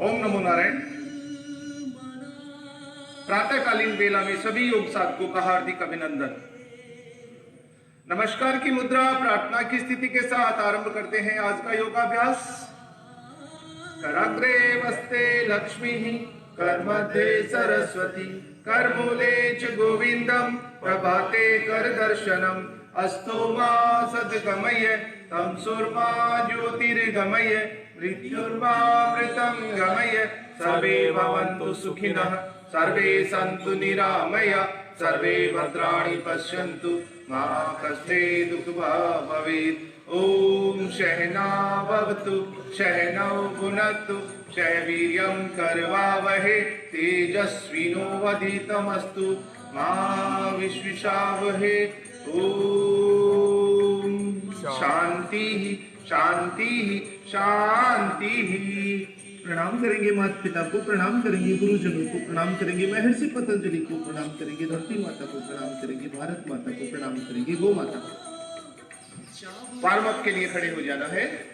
ओम नमो नारायण। प्रातःकालीन बेला में सभी योग साधकों का हार्दिक अभिनंदन। नमस्कार की मुद्रा प्रार्थना की स्थिति के साथ आरंभ करते हैं आज का योगाभ्यास। कराग्रे वस्ते लक्ष्मी, करमध्ये सरस्वती, करमूले च गोविंदम, प्रभाते कर दर्शनम, अस्तो मा सद्गमय, तमसुर्मा ज्योतिर्गमय, मृत्युर्मामृतं गमय। सर्वे भवन्तु सुखिनः, सर्वे सन्तु निरामय, सर्वे भद्राणि पश्यन्तु, मा कश्चित् दुःखभाग् भवेत्। ओम सहना भवतु, सहनौ भुनक्तु, सह वीर्यं करवावहै, तेजस्विनोवधीतमस्तु मा विद्विषावहै। ओम शांति शांति शांति। प्रणाम करेंगे माता पिता को, प्रणाम करेंगे गुरुजनों को, प्रणाम करेंगे महर्षि पतंजलि को, प्रणाम करेंगे धरती माता को, प्रणाम करेंगे भारत माता को, प्रणाम करेंगे गौ माता को। वार्म अप के लिए खड़े हो जाना है।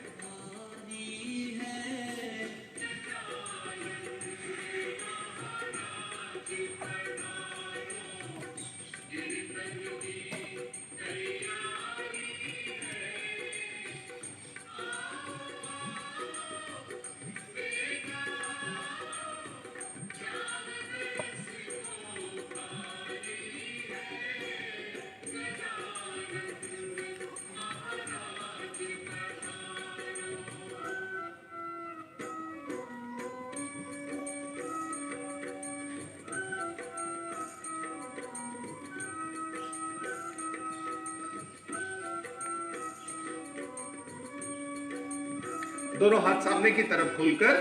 दोनों हाथ सामने की तरफ खोलकर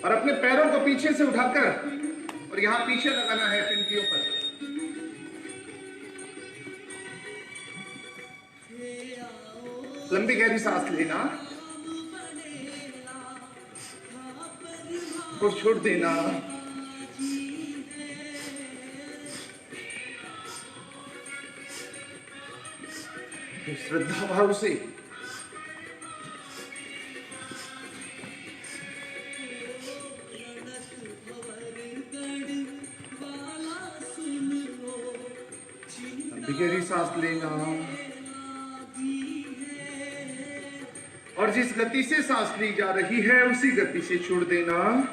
और अपने पैरों को पीछे से उठाकर और यहां पीछे लगाना है पिंकियों पर। लंबी गहरी सांस लेना और छोड़ देना। श्रद्धा भाव से गहरी सांस लेना और जिस गति से सांस ली जा रही है उसी गति से छोड़ देना।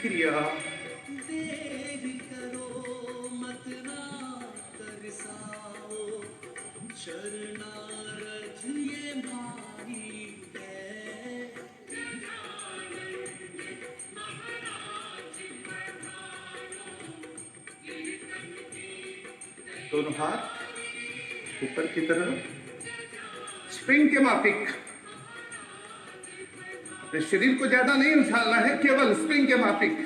क्रिया दोनों हाथ ऊपर की तरफ स्प्रिंग के माफिक। अपने शरीर को ज्यादा नहीं उछालना है, केवल स्प्रिंग के माफिक।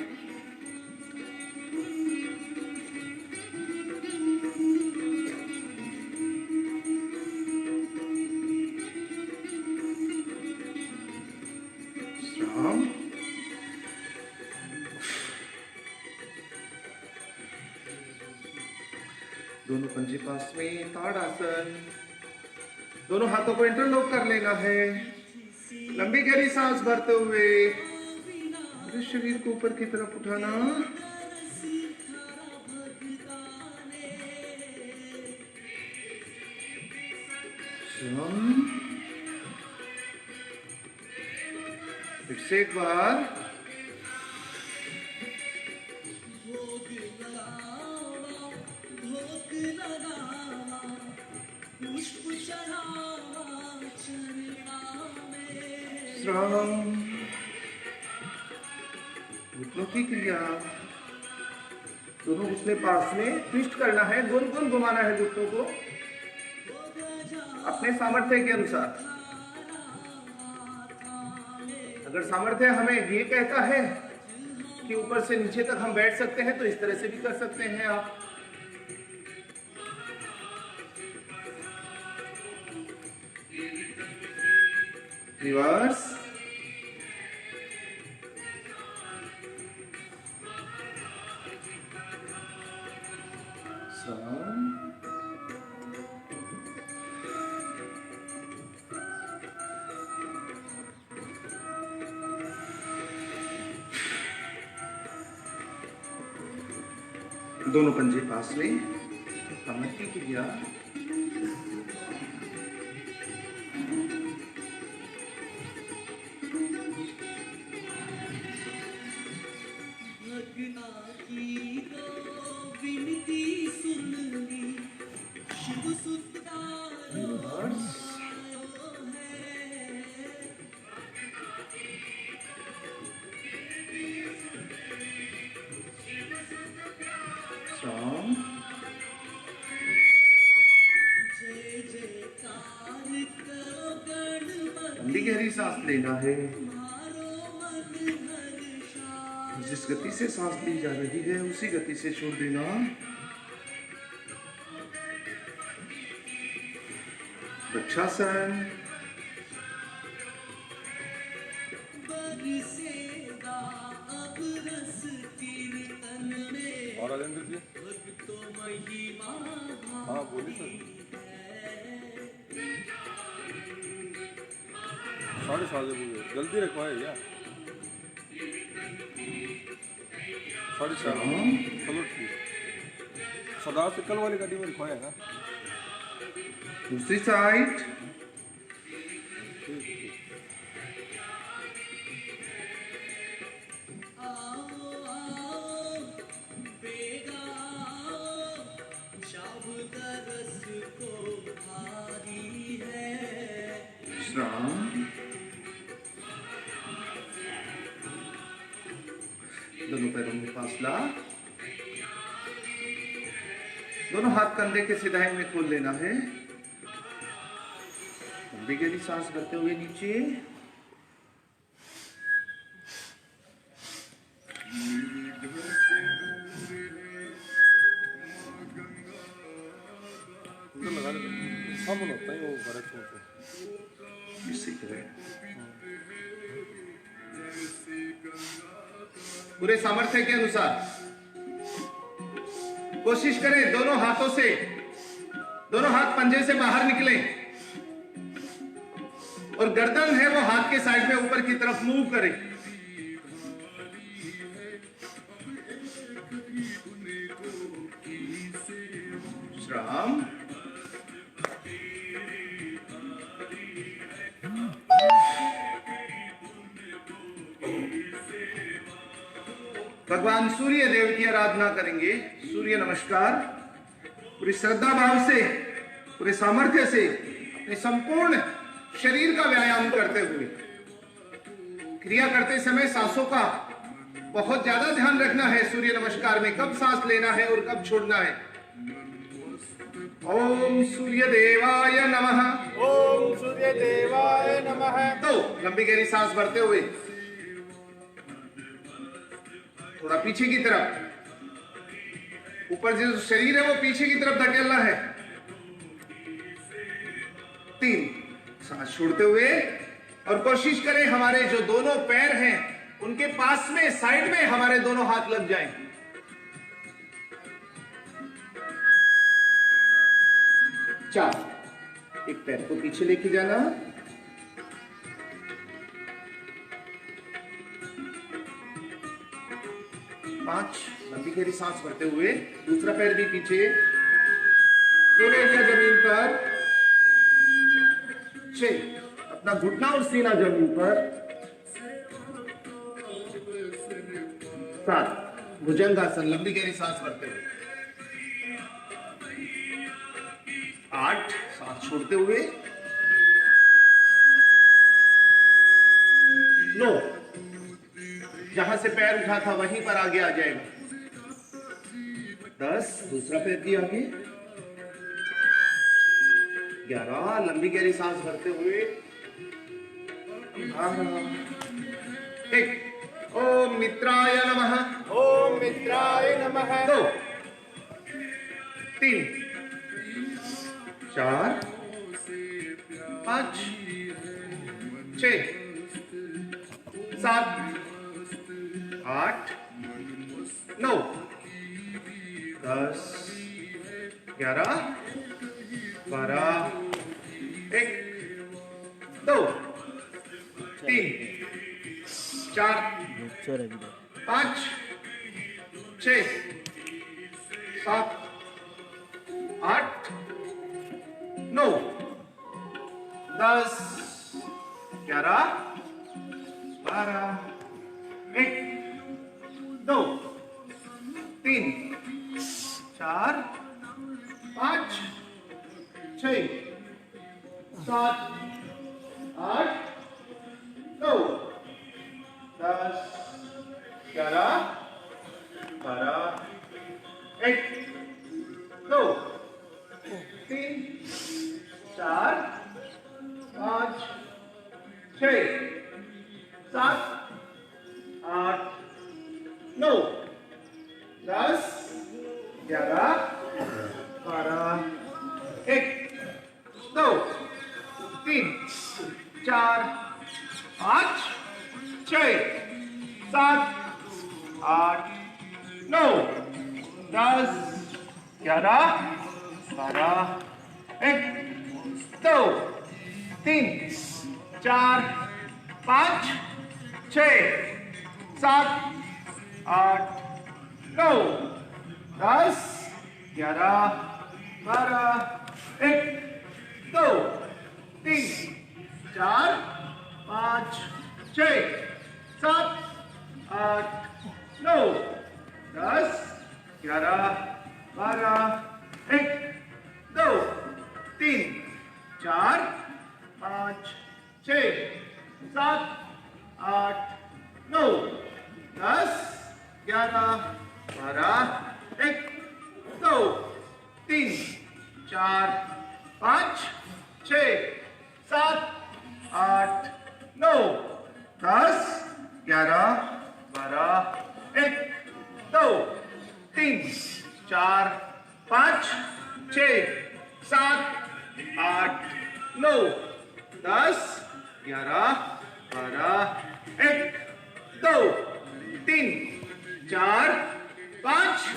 दोनों पंजे पास में ताड़ासन। दोनों हाथों को इंटरलॉक कर लेना है। लंबी गहरी सांस भरते हुए शरीर को ऊपर की तरफ उठाना। फिर से एक बार। घुटनों की क्रिया। दोनों घुटने पास में ट्विस्ट करना है, गोल गोल घुमाना है घुटनों को अपने सामर्थ्य के अनुसार। अगर सामर्थ्य हमें ये कहता है कि ऊपर से नीचे तक हम बैठ सकते हैं तो इस तरह से भी कर सकते हैं आप। रिवर्स। दोनों पंजे पास में, कमर की क्रिया। लंबी गहरी सांस लेना है। जिस गति से सांस ली जा रही है उसी गति से छोड़ देना। वृक्षासन। और राजेंद्र जी, हाँ बोलिए सर। 7:30 बजे जल्दी रखवाए क्या? 4:30 चलो ठीक। सरदार से कल वाली गाड़ी में रखवाया है ना? दूसरी साइड। ठीक ठीक। दोनों पैरों में फासला। दोनों हाथ कंधे के सिधाई में खोल लेना है। लंबी गहरी सांस करते हुए नीचे। लगा ले सब होता है वो भरत होते इसी तरह पूरे सामर्थ्य के अनुसार कोशिश करें दोनों हाथों से, दोनों हाथ पंजे से बाहर निकले और गर्दन है वो हाथ के साइड में ऊपर की तरफ मूव करें। श्राम। भगवान सूर्य देव की आराधना करेंगे। सूर्य नमस्कार पूरी श्रद्धा भाव से, पूरे सामर्थ्य से अपने संपूर्ण शरीर का व्यायाम करते हुए क्रिया करते समय सांसों का बहुत ज्यादा ध्यान रखना है। सूर्य नमस्कार में कब सांस लेना है और कब छोड़ना है। ओम सूर्य देवाय नमः। ओम सूर्य देवाय नमः। तो लंबी गहरी सांस भरते हुए थोड़ा पीछे की तरफ, ऊपर जो शरीर है वो पीछे की तरफ धकेलना है। 3 सांस छोड़ते हुए और कोशिश करें हमारे जो दोनों पैर हैं उनके पास में, साइड में हमारे दोनों हाथ लग जाएं। 4 एक पैर को पीछे लेके जाना। 5 लंबी गहरी सांस भरते हुए दूसरा पैर भी पीछे, दोनों एरिया जमीन पर। 6 अपना घुटना और सीना जमीन पर। 7 भुजंगासन लंबी गहरी सांस भरते हुए। 8 सांस छोड़ते हुए। 9 जहां से पैर उठा था वहीं पर आगे आ जाएगा। 10 दूसरा पैर भी आगे। 11 लंबी गहरी सांस भरते हुए। 1 ओम मित्राय नमः। ओम मित्राय नमः। 2 3 4 5 6 7 8 9 10 11 12 1 2 3 4 5 6 7 8 9 10 11 12 1 2 3 4 5 6 7 8 9 10 11 12 1 2 3 4 5 6 7 8 9 10 11 12 1 2 3 4 5 6 7 8 9 10 11 12 1 2 3 4 5 6 7 8 9 10 11 12 1 2 3 4 5 6 7 8 9 10 11 12 1 2 3 4 5 6 7 8 9 10 11 12 1 2 3 4 5 6 7 8 9 10 11 12 1 2 3 4 5 6 7 8 9 10 11 12 1 2 3 4 5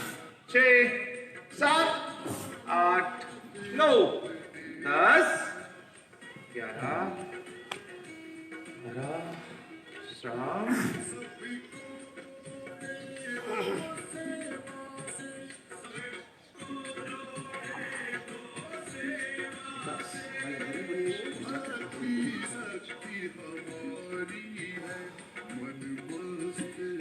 6 7 8 9 10 11 12 श्राम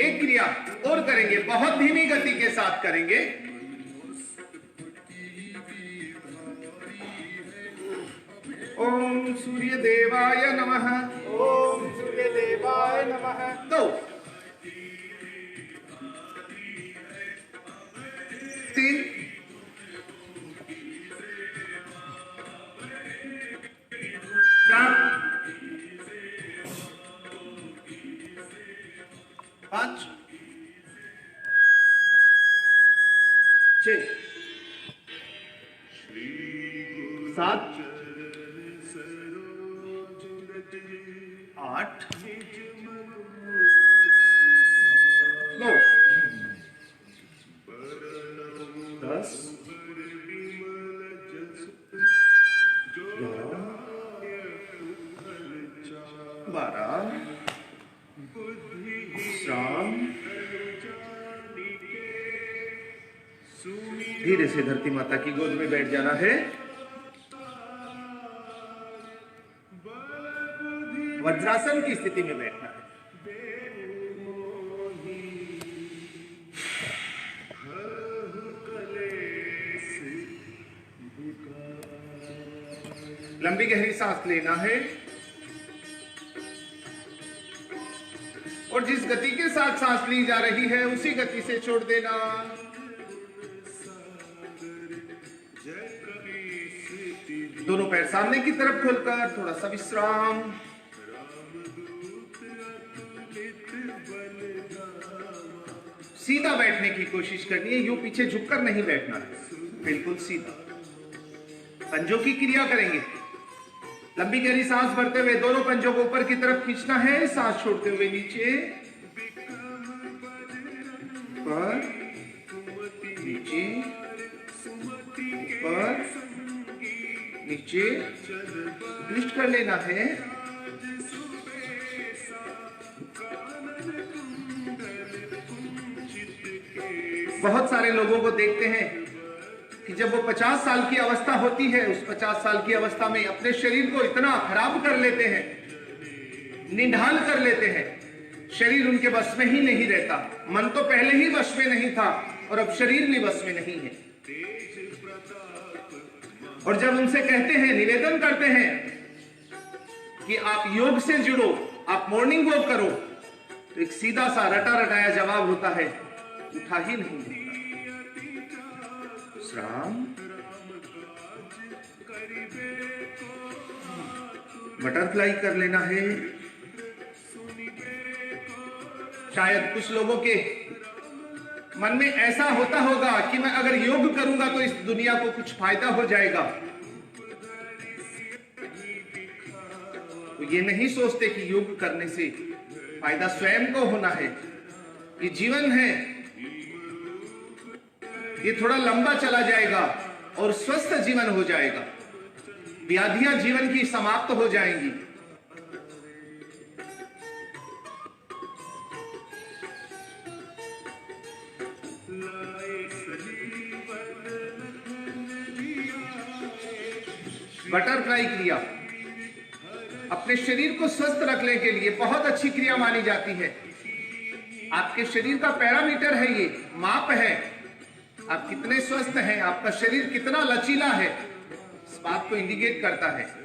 एक क्रिया और करेंगे, बहुत धीमी गति के साथ करेंगे। ओम सूर्य देवाय नमः। ओम सूर्य देवाय नमः। 2 3 4 5 6 7 8 9 10 12 श्राम। धीरे से धरती माता की गोद में बैठ जाना है। वज्रासन की स्थिति में बैठना है। लंबी गहरी सांस लेना है और जिस गति के साथ सांस ली जा रही है उसी गति से छोड़ देना। दोनों पैर सामने की तरफ खोलकर थोड़ा सा विश्राम। सीधा बैठने की कोशिश करनी है, यूं पीछे झुककर नहीं बैठना है, बिल्कुल सीधा। पंजों की क्रिया करेंगे। लंबी गहरी सांस भरते हुए दोनों पंजों को ऊपर की तरफ खींचना है, सांस छोड़ते हुए नीचे, ऊपर, नीचे, ऊपर, नीचे, ट्विस्ट कर लेना है। बहुत सारे लोगों को देखते हैं कि जब वो 50 साल की अवस्था होती है, उस 50 साल की अवस्था में अपने शरीर को इतना खराब कर लेते हैं, निढाल कर लेते हैं, शरीर उनके बस में ही नहीं रहता। मन तो पहले ही वश में नहीं था और अब शरीर भी वश में नहीं है। और जब उनसे कहते हैं, निवेदन करते हैं कि आप योग से जुड़ो, आप मॉर्निंग वॉक करो, तो एक सीधा सा रटा रटाया जवाब होता है, उठा ही नहीं देता। श्राम बटरफ्लाई कर लेना है। शायद कुछ लोगों के मन में ऐसा होता होगा कि मैं अगर योग करूंगा तो इस दुनिया को कुछ फायदा हो जाएगा। तो ये नहीं सोचते कि योग करने से फायदा स्वयं को होना है। ये जीवन है, ये थोड़ा लंबा चला जाएगा और स्वस्थ जीवन हो जाएगा। व्याधियां जीवन की समाप्त हो जाएंगी। बटरफ्लाई क्रिया अपने शरीर को स्वस्थ रखने के लिए बहुत अच्छी क्रिया मानी जाती है। आपके शरीर का पैरामीटर है, ये माप है, आप कितने स्वस्थ हैं, आपका शरीर कितना लचीला है, इस बात को इंडिकेट करता है।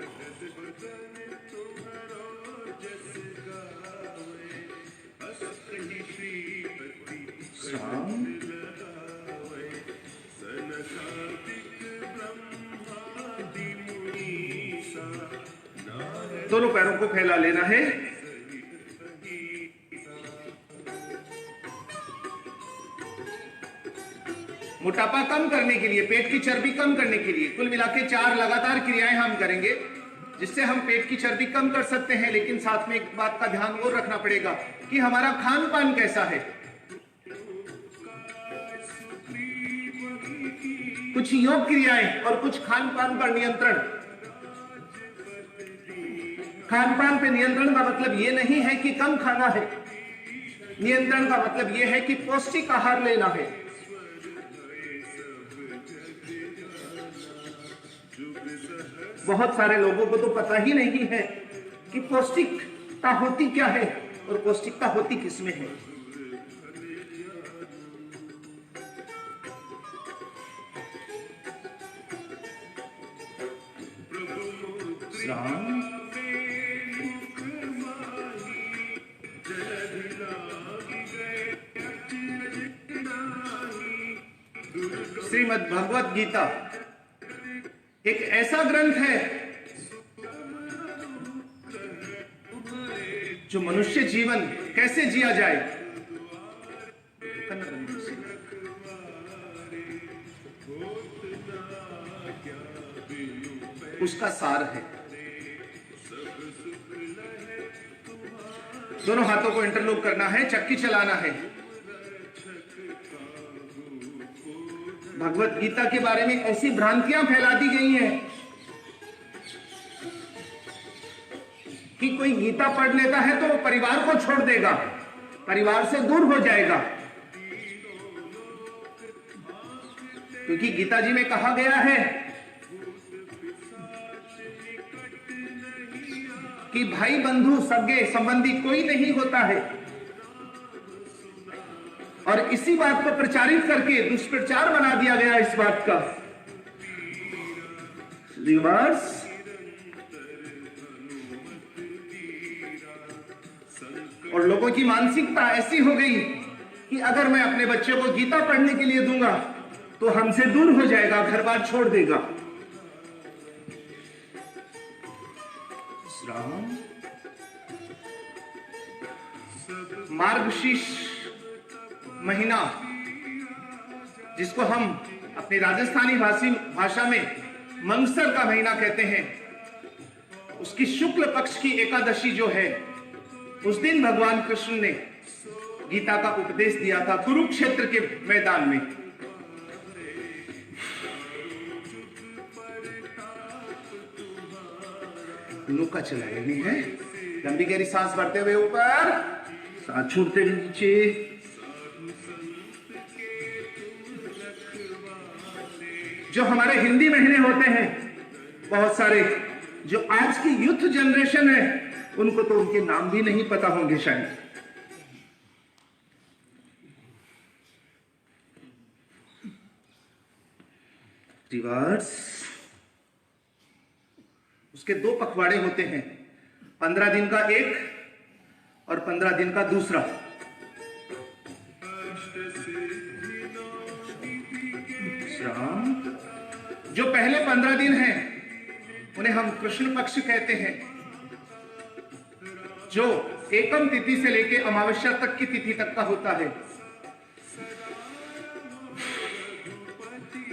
दोनों पैरों को फैला लेना है। मोटापा कम करने के लिए, पेट की चर्बी कम करने के लिए कुल मिला के 4 लगातार क्रियाएं हम करेंगे, जिससे हम पेट की चर्बी कम कर सकते हैं। लेकिन साथ में एक बात का ध्यान और रखना पड़ेगा कि हमारा खान पान कैसा है। कुछ योग क्रियाएं और कुछ खान पान पर नियंत्रण। खान पान पे नियंत्रण का मतलब ये नहीं है कि कम खाना है, नियंत्रण का मतलब ये है कि पौष्टिक आहार लेना है। बहुत सारे लोगों को तो पता ही नहीं है कि पौष्टिकता होती क्या है और पौष्टिकता होती किसमें है। श्रीमद् भगवत गीता एक ऐसा ग्रंथ है जो मनुष्य जीवन कैसे जिया जाए उसका सार है। दोनों हाथों को इंटरलॉक करना है, चक्की चलाना है। भगवत गीता के बारे में ऐसी भ्रांतियां फैला दी गई हैं कि कोई गीता पढ़ लेता है तो वो परिवार को छोड़ देगा, परिवार से दूर हो जाएगा। क्योंकि गीता जी में कहा गया है कि भाई बंधु सगे संबंधी कोई नहीं होता है, और इसी बात को प्रचारित करके दुष्प्रचार बना दिया गया इस बात का। और लोगों की मानसिकता ऐसी हो गई कि अगर मैं अपने बच्चे को गीता पढ़ने के लिए दूंगा तो हमसे दूर हो जाएगा, घर बार छोड़ देगा। मार्गशीर्ष महीना, जिसको हम अपनी राजस्थानी भाषा में मंगसर का महीना कहते हैं, उसकी शुक्ल पक्ष की एकादशी जो है, उस दिन भगवान कृष्ण ने गीता का उपदेश दिया था कुरुक्षेत्र के मैदान में। नौका चला लेनी है, लंबी गहरी सांस भरते हुए ऊपर, सांस छोड़ते हुए नीचे। जो हमारे हिंदी महीने होते हैं बहुत सारे, जो आज की यूथ जनरेशन है उनको तो उनके नाम भी नहीं पता होंगे शायद। रिवर्स, उसके 2 पखवाड़े होते हैं, 15 दिन का एक और 15 दिन का दूसरा। जो पहले 15 दिन हैं उन्हें हम कृष्ण पक्ष कहते हैं, जो एकम तिथि से लेकर अमावस्या तक की तिथि तक का होता है,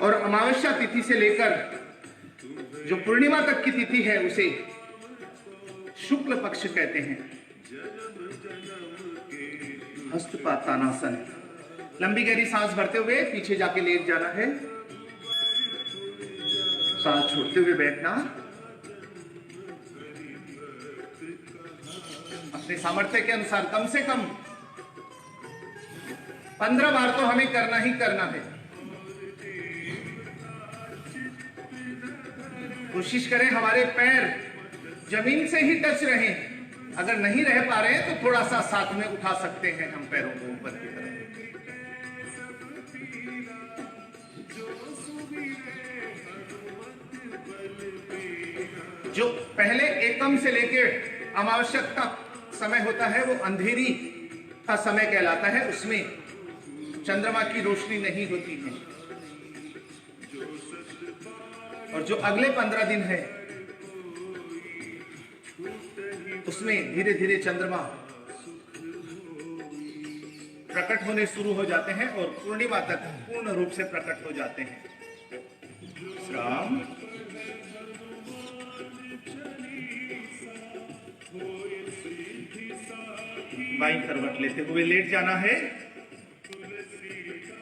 और अमावस्या तिथि से लेकर जो पूर्णिमा तक की तिथि है उसे शुक्ल पक्ष कहते हैं। हस्तपातानासन, लंबी गहरी सांस भरते हुए पीछे जाके लेट जाना है, सांस छोड़ते हुए बैठना। अपने सामर्थ्य के अनुसार कम से कम 15 बार तो हमें करना ही करना है। कोशिश करें हमारे पैर जमीन से ही टच रहें। अगर नहीं रह पा रहे हैं तो थोड़ा सा साथ में उठा सकते हैं हम पैरों को ऊपर की तरफ। जो पहले एकम से लेकर अमावस्या का समय होता है वो अंधेरी का समय कहलाता है, उसमें चंद्रमा की रोशनी नहीं होती है। और जो अगले 15 दिन है उसमें धीरे धीरे चंद्रमा प्रकट होने शुरू हो जाते हैं और पूर्णिमा तक पूर्ण रूप से प्रकट हो जाते हैं। श्राम, बाईं करवट लेते हुए लेट जाना है,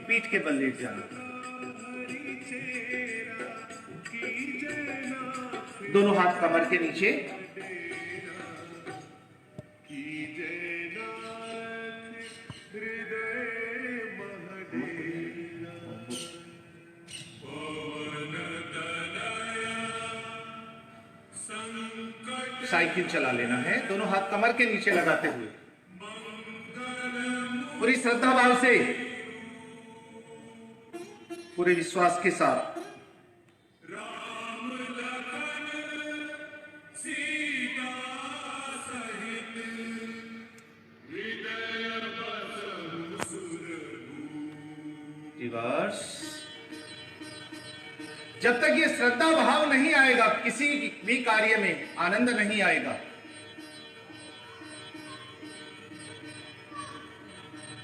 पीठ के बल लेट जाना, दोनों हाथ कमर के नीचे। साइकिल चला लेना है, दोनों हाथ कमर के नीचे लगाते हुए पूरी श्रद्धा भाव से, पूरे विश्वास के साथ। रिवर्स, जब तक ये श्रद्धा भाव नहीं आएगा किसी भी कार्य में आनंद नहीं आएगा।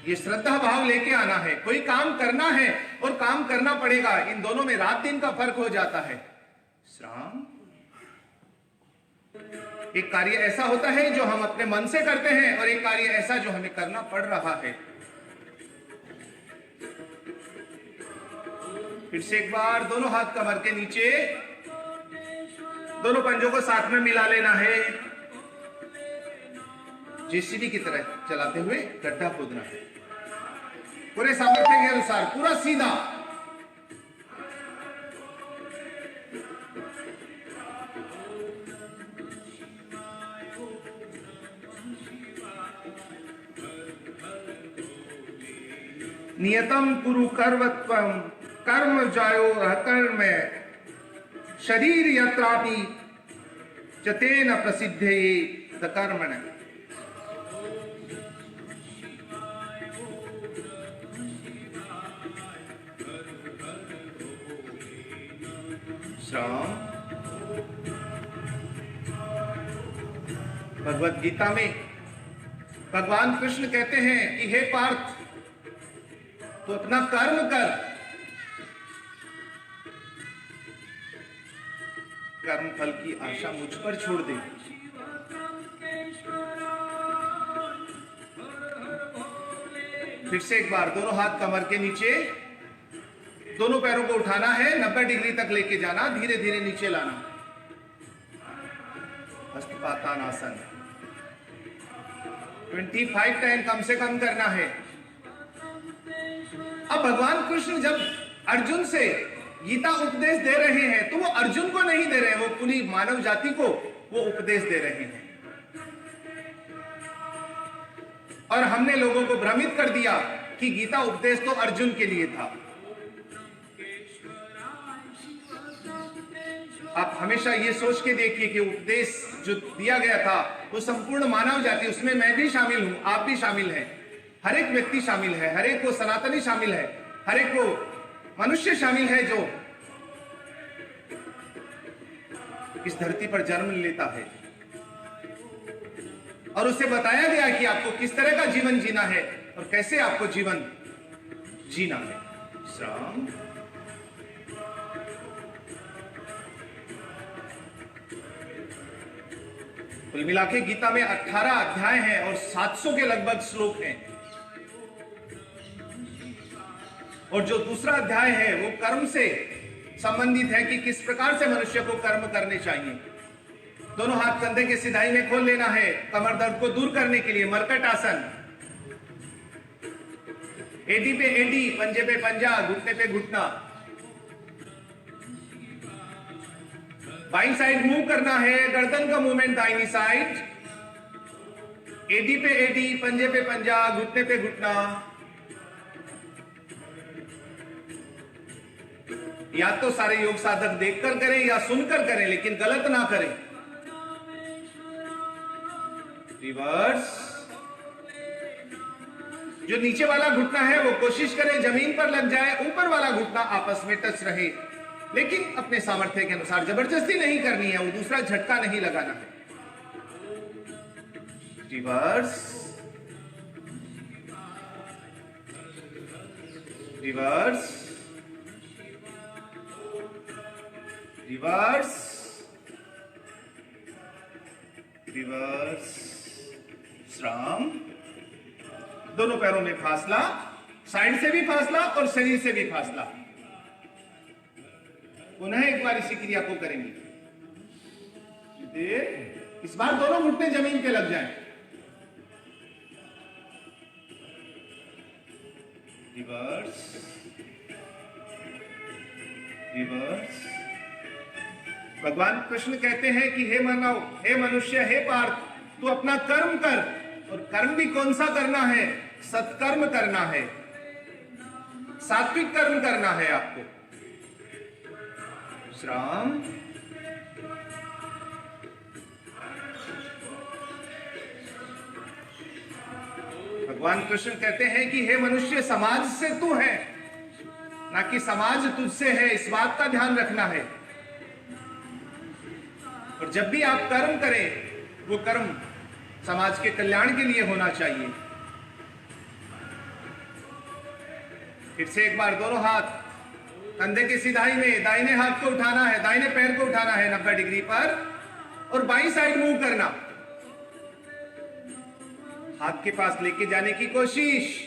ये श्रद्धा भाव लेके आना है, कोई काम करना है और काम करना पड़ेगा, इन दोनों में रात दिन का फर्क हो जाता है। श्राम, एक कार्य ऐसा होता है जो हम अपने मन से करते हैं और एक कार्य ऐसा जो हमें करना पड़ रहा है। फिर से एक बार दोनों हाथ कमर के नीचे, दोनों पंजों को साथ में मिला लेना है, जेसीबी की तरह चलाते हुए गड्ढा खोदना है, पूरे सामर्थ्य के अनुसार, पूरा सीधा। नियतम कुरु कर्मत्वम कर्म जायो कर्म शरीर यत्रापि जतेन प्रसिद्धे कर्मण। भगवत गीता में भगवान कृष्ण कहते हैं कि हे पार्थ, तो अपना कर्म कर, कर्म फल की आशा मुझ पर छोड़ दे। फिर से एक बार दोनों हाथ कमर के नीचे, दोनों पैरों को उठाना है, 90 डिग्री तक लेके जाना, धीरे धीरे नीचे लाना। हस्तपातानासन 25 टाइम कम से कम करना है। अब भगवान कृष्ण जब अर्जुन से गीता उपदेश दे रहे हैं तो वो अर्जुन को नहीं दे रहे हैं, वो पूरी मानव जाति को वो उपदेश दे रहे हैं। और हमने लोगों को भ्रमित कर दिया कि गीता उपदेश तो अर्जुन के लिए था। आप हमेशा ये सोच के देखिए कि उपदेश जो दिया गया था वो संपूर्ण मानव जाति, उसमें मैं भी शामिल हूं, आप भी शामिल हैं, हर एक व्यक्ति शामिल है, हर एक को सनातनी शामिल है, हर एक को मनुष्य शामिल है जो इस धरती पर जन्म लेता है। और उसे बताया गया कि आपको किस तरह का जीवन जीना है और कैसे आपको जीवन जीना है। श्राम कुल मिला के गीता में 18 अध्याय हैं और 700 के लगभग श्लोक हैं। और जो दूसरा अध्याय है वो कर्म से संबंधित है कि किस प्रकार से मनुष्य को कर्म करने चाहिए। दोनों हाथ कंधे के सिधाई में खोल लेना है कमर दर्द को दूर करने के लिए, मरकट आसन। एडी पे एडी, पंजे पे पंजा, घुटने पे घुटना। बाई साइड मूव करना है, गर्दन का मूवमेंट दाहिनी साइड। एडी पे एडी, पंजे पे पंजा, घुटने पे घुटना। या तो सारे योग साधक देखकर करें या सुनकर करें, लेकिन गलत ना करें। रिवर्स। जो नीचे वाला घुटना है वो कोशिश करें जमीन पर लग जाए, ऊपर वाला घुटना आपस में टच रहे, लेकिन अपने सामर्थ्य के अनुसार, जबरदस्ती नहीं करनी है, वो दूसरा झटका नहीं लगाना है। Reverse reverse reverse reverse. श्राम। दोनों पैरों में फासला, साइड से भी फासला और शरीर से भी फासला। पुनः एक बार इसी क्रिया को करेंगे। इस बार दोनों घुटने जमीन पे लग जाएं। Reverse reverse. भगवान कृष्ण कहते हैं कि हे मानव, हे मनुष्य, हे पार्थ, तू अपना कर्म कर। और कर्म भी कौन सा करना है? सत्कर्म करना है, सात्विक कर्म करना है आपको। श्राम। भगवान कृष्ण कहते हैं कि हे मनुष्य, समाज से तू है, ना कि समाज तुझसे है, इस बात का ध्यान रखना है। और जब भी आप कर्म करें वो कर्म समाज के कल्याण के लिए होना चाहिए। फिर से एक बार दोनों हाथ कंधे की सिधाई में, दाहिने हाथ को उठाना है, दाहिने पैर को उठाना है 90 डिग्री पर और बाईं साइड मूव करना। हाथ के पास लेके जाने की कोशिश।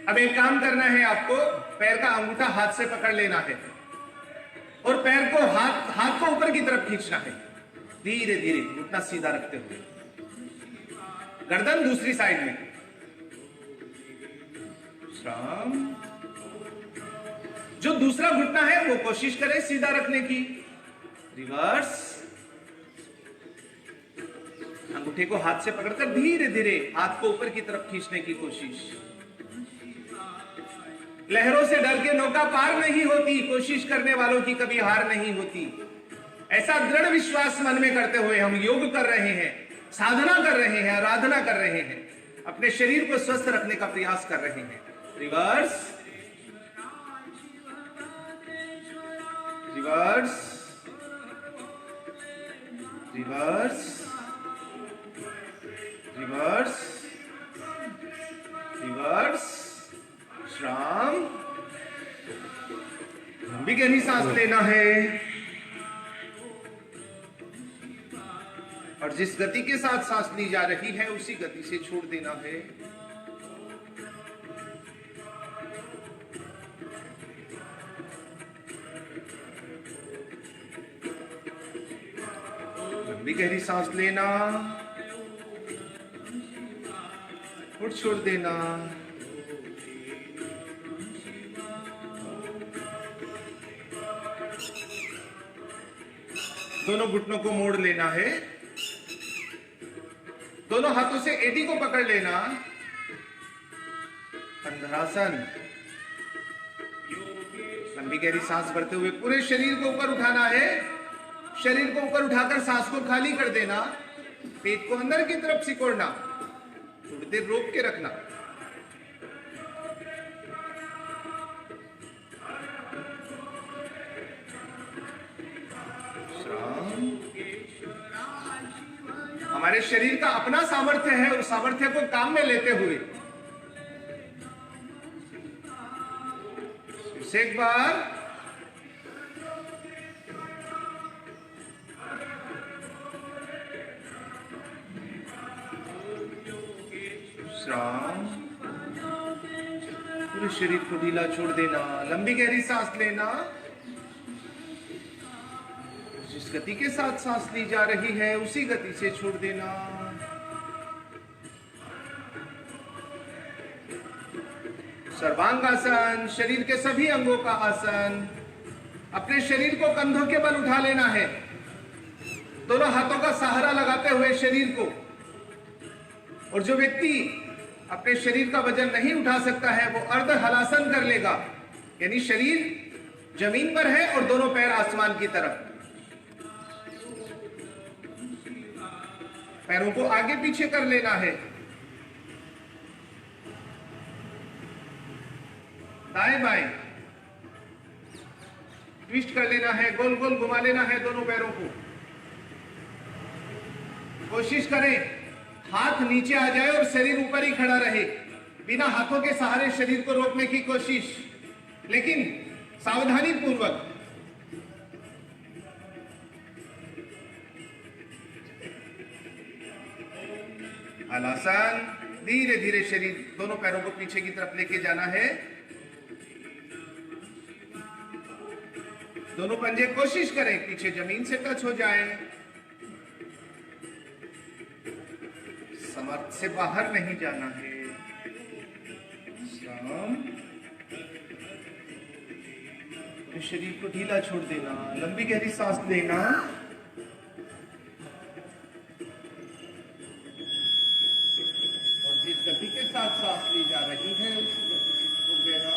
अब एक काम करना है आपको, पैर का अंगूठा हाथ से पकड़ लेना है और पैर को हाथ को ऊपर की तरफ खींचना है, धीरे धीरे घुटना सीधा रखते हुए, गर्दन दूसरी साइड में। श्राम। जो दूसरा घुटना है वो कोशिश करें सीधा रखने की। रिवर्स। अंगूठे को हाथ से पकड़कर धीरे धीरे हाथ को ऊपर की तरफ खींचने की कोशिश। लहरों से डर के नौका पार नहीं होती, कोशिश करने वालों की कभी हार नहीं होती। ऐसा दृढ़ विश्वास मन में करते हुए हम योग कर रहे हैं, साधना कर रहे हैं, आराधना कर रहे हैं, अपने शरीर को स्वस्थ रखने का प्रयास कर रहे हैं। Reverse reverse reverse reverse reverse. श्राम। लंबी गहरी सांस लेना है और जिस गति के साथ सांस ली जा रही है उसी गति से छोड़ देना है। लंबी गहरी सांस लेना और छोड़ देना। दोनों घुटनों को मोड़ लेना है, दोनों हाथों से एडी को पकड़ लेना, कंधरासन। लंबी गहरी सांस भरते हुए पूरे शरीर को ऊपर उठाना है, शरीर को ऊपर उठाकर सांस को खाली कर देना, पेट को अंदर की तरफ सिकोड़ना, थोड़ी देर रोक के रखना। हमारे शरीर का अपना सामर्थ्य है, उस सामर्थ्य को काम में लेते हुए फिर एक बार विश्राम, पूरे शरीर को ढीला छोड़ देना, लंबी गहरी सांस लेना, जिस गति के साथ सांस ली जा रही है उसी गति से छोड़ देना। सर्वांगासन, शरीर के सभी अंगों का आसन। अपने शरीर को कंधों के बल उठा लेना है, दोनों हाथों का सहारा लगाते हुए शरीर को। और जो व्यक्ति अपने शरीर का वजन नहीं उठा सकता है वो अर्ध हलासन कर लेगा, यानी शरीर जमीन पर है और दोनों पैर आसमान की तरफ। पैरों को आगे पीछे कर लेना है, दाएं बाएं ट्विस्ट कर लेना है, गोल गोल घुमा लेना है दोनों पैरों को। कोशिश करें हाथ नीचे आ जाए और शरीर ऊपर ही खड़ा रहे, बिना हाथों के सहारे शरीर को रोकने की कोशिश, लेकिन सावधानी पूर्वक। हलासन, धीरे धीरे शरीर दोनों पैरों को पीछे की तरफ लेके जाना है। दोनों पंजे कोशिश करें पीछे जमीन से टच हो जाएं, समर्थ से बाहर नहीं जाना है। शरीर को ढीला छोड़ देना, लंबी गहरी सांस लेना, गति के साथ सांस ली जा रही है उसी गति से छोड़ देना।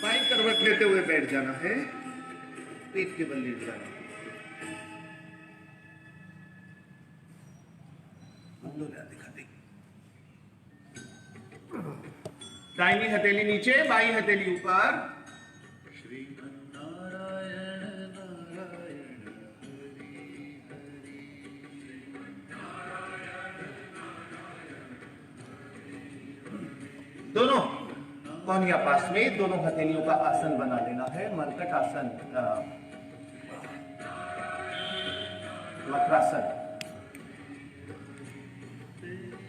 बाई करवट लेते हुए बैठ जाना है, पेट के बल लेट जाना है। दिखाते, दाहिनी हथेली नीचे, बाई हथेली ऊपर। दोनों कोहनियां पास में, दोनों हथेलियों का आसन बना लेना है, मरकट आसन, वक्रासन।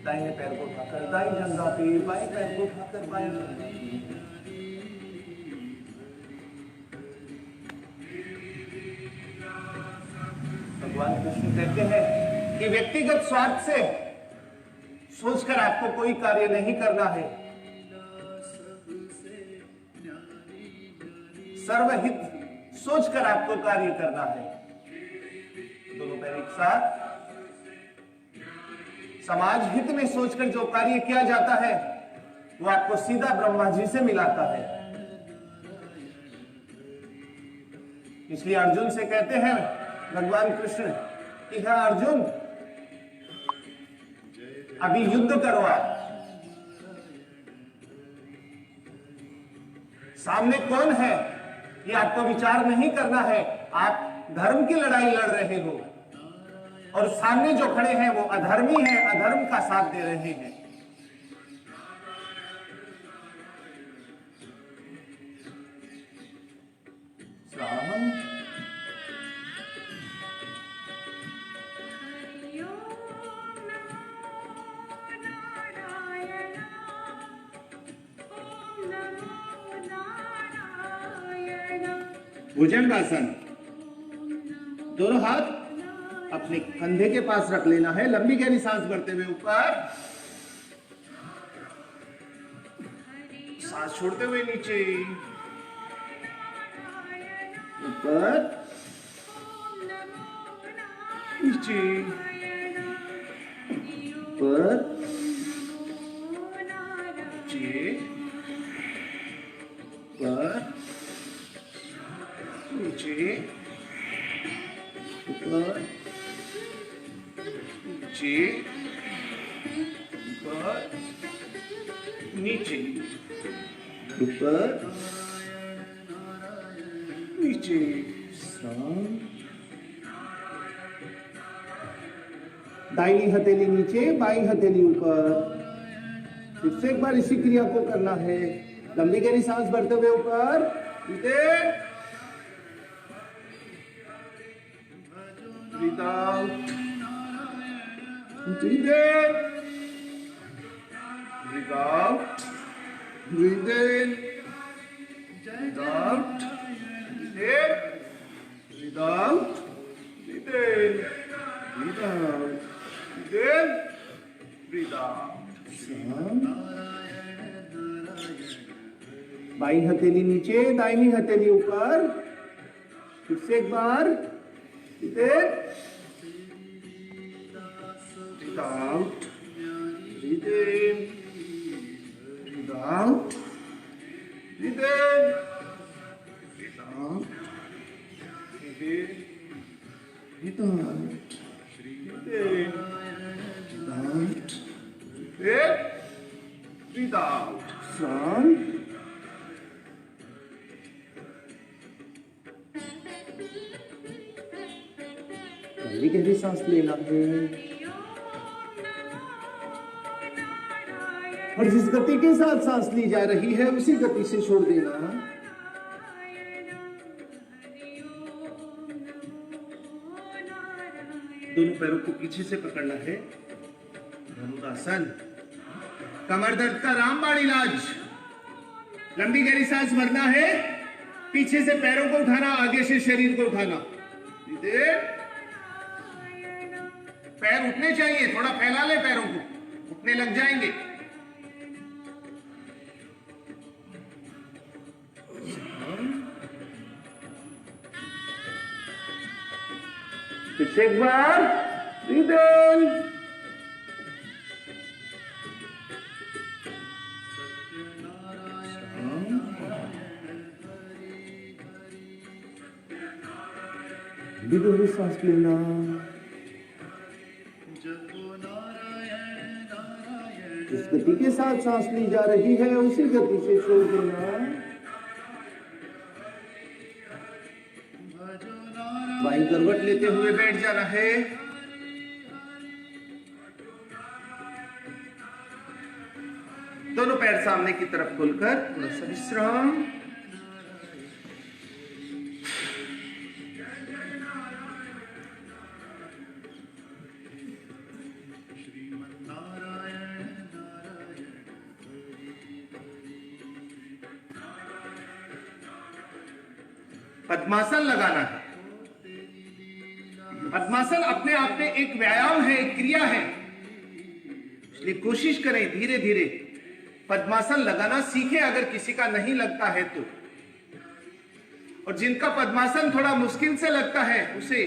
दाहिने पैर को उठाकर दाई जंघा पे, बाएं पैर को उठाकर बाएं जंघा पे। भगवान कृष्ण कहते हैं कि व्यक्तिगत स्वार्थ से सोचकर आपको कोई कार्य नहीं करना है, सर्वहित सोचकर आपको कार्य करना है। दोनों पैर एक साथ, समाज हित में सोचकर जो कार्य किया जाता है वो आपको सीधा ब्रह्मा जी से मिलाता है। इसलिए अर्जुन से कहते हैं भगवान कृष्ण कि हे अर्जुन, अभी युद्ध करो आप, सामने कौन है ये आपको विचार नहीं करना है, आप धर्म की लड़ाई लड़ रहे हो और सामने जो खड़े हैं वो अधर्मी हैं, अधर्म का साथ दे रहे हैं। भुजंगासन, दोनों हाथ अपने कंधे के पास रख लेना है, लंबी गहरी सांस भरते हुए ऊपर, सांस छोड़ते हुए नीचे, ऊपर, नीचे, ऊपर, नीचे, ऊपर, नीचे, ऊपर, नीचे, ऊपर, नीचे, ऊपर, नीचे, दाहिनी हथेली नीचे, बाई हथेली ऊपर। फिर से एक बार इसी क्रिया को करना है। लंबी गहरी सांस भरते हुए ऊपर, breathe out, breathe in, breathe out, breathe in, breathe out, breathe in, breathe out, breathe in, breathe out, breathe in, breathe out. By हथेली नीचे, दाहिनी हथेली ऊपर। फिर से एक बार, breathe in, breathe out, breathe in, breathe out, breathe in, breathe out, breathe in, breathe out, breathe in, breathe out, breathe in, breathe out. Strong. गहरी गहरी सांस लेना है और जिस गति के साथ सांस ली जा रही है उसी गति से छोड़ देना। दोनों पैरों को पीछे से पकड़ना है। धनुरासन। कमर दर्द का रामबाण इलाज। लंबी गहरी सांस भरना है, पीछे से पैरों को उठाना, आगे से शरीर को उठाना। पैर उठने चाहिए, थोड़ा फैला ले पैरों को, उठने लग जाएंगे। फिर से एक बार, ब्रीथ इन, गहरी सांस लेना। जिस गति के साथ सांस ली जा रही है उसी गति से छोड़ देना। बाईं करवट लेते हुए बैठ जाना है। दोनों पैर सामने की तरफ खुलकर थोड़ा सा विश्राम। पद्मासन लगाना है। पद्मासन अपने आप में एक व्यायाम है, एक क्रिया है, इसलिए कोशिश करें धीरे धीरे पद्मासन लगाना सीखें अगर किसी का नहीं लगता है तो। और जिनका पद्मासन थोड़ा मुश्किल से लगता है उसे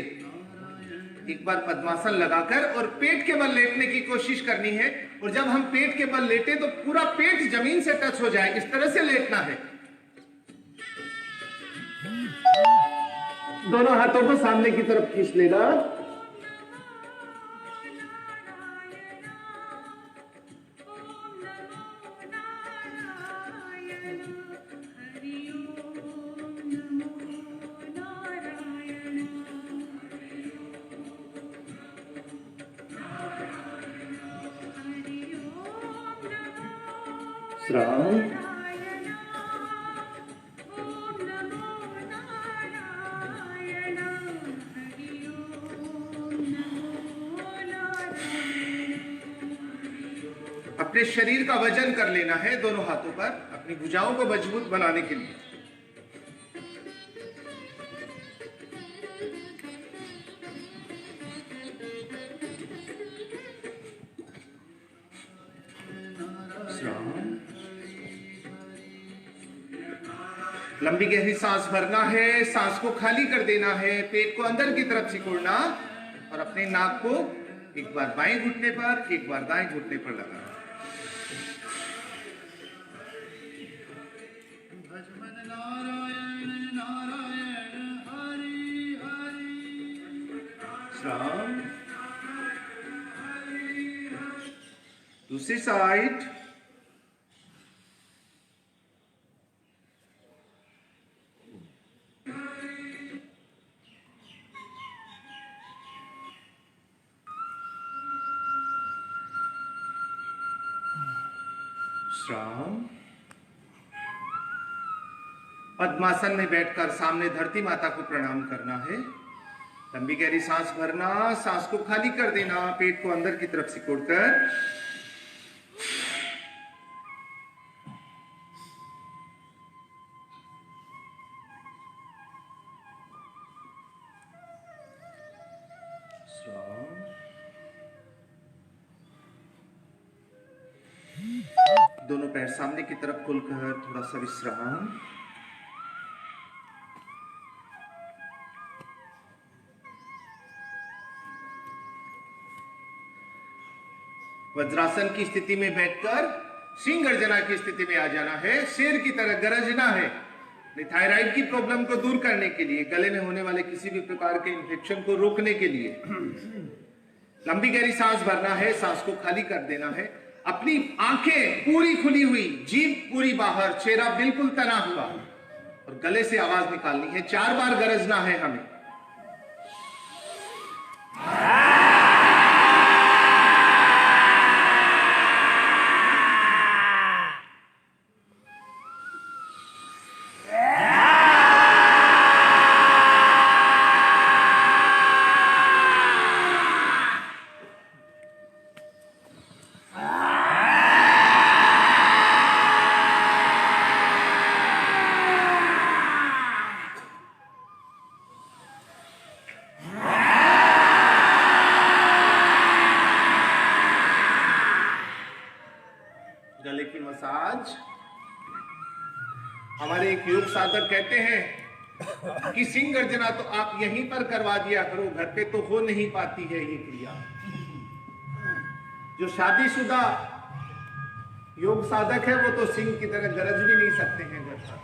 एक बार पद्मासन लगाकर और पेट के बल लेटने की कोशिश करनी है। और जब हम पेट के बल लेटे तो पूरा पेट जमीन से टच हो जाए, इस तरह से लेटना है। दोनों हाथों को सामने की तरफ खींच लेना। श्रावण अपने शरीर का वजन कर लेना है दोनों हाथों पर, अपनी भुजाओं को मजबूत बनाने के लिए। लंबी गहरी सांस भरना है, सांस को खाली कर देना है, पेट को अंदर की तरफ सिकोड़ना और अपने नाक को एक बार बाएं घुटने पर, एक बार दाएं घुटने पर लगाना। श्राम। दूसरी साइड। श्राम। पद्मासन में बैठकर सामने धरती माता को प्रणाम करना है। लंबी गहरी सांस भरना, सांस को खाली कर देना, पेट को अंदर की तरफ सिकोड़कर दोनों पैर सामने की तरफ खुलकर थोड़ा सा विश्राम। वज्रासन की स्थिति में बैठकर सिंह गर्जना की स्थिति में आ जाना है। शेर की तरह गरजना है। थायराइड की प्रॉब्लम को दूर करने के लिए, गले में होने वाले किसी भी प्रकार के इन्फेक्शन को रोकने के लिए लंबी गहरी सांस भरना है, सांस को खाली कर देना है। अपनी आंखें पूरी खुली हुई, जीभ पूरी बाहर, चेहरा बिल्कुल तना हुआ और गले से आवाज निकालनी है। 4 बार गरजना है हमें। गले की मसाज। हमारे एक योग साधक कहते हैं कि सिंह गर्जना तो आप यहीं पर करवा दिया करो, घर पे तो हो नहीं पाती है ये क्रिया। जो शादीशुदा योग साधक है वो तो सिंह की तरह गरज भी नहीं सकते हैं घर पर।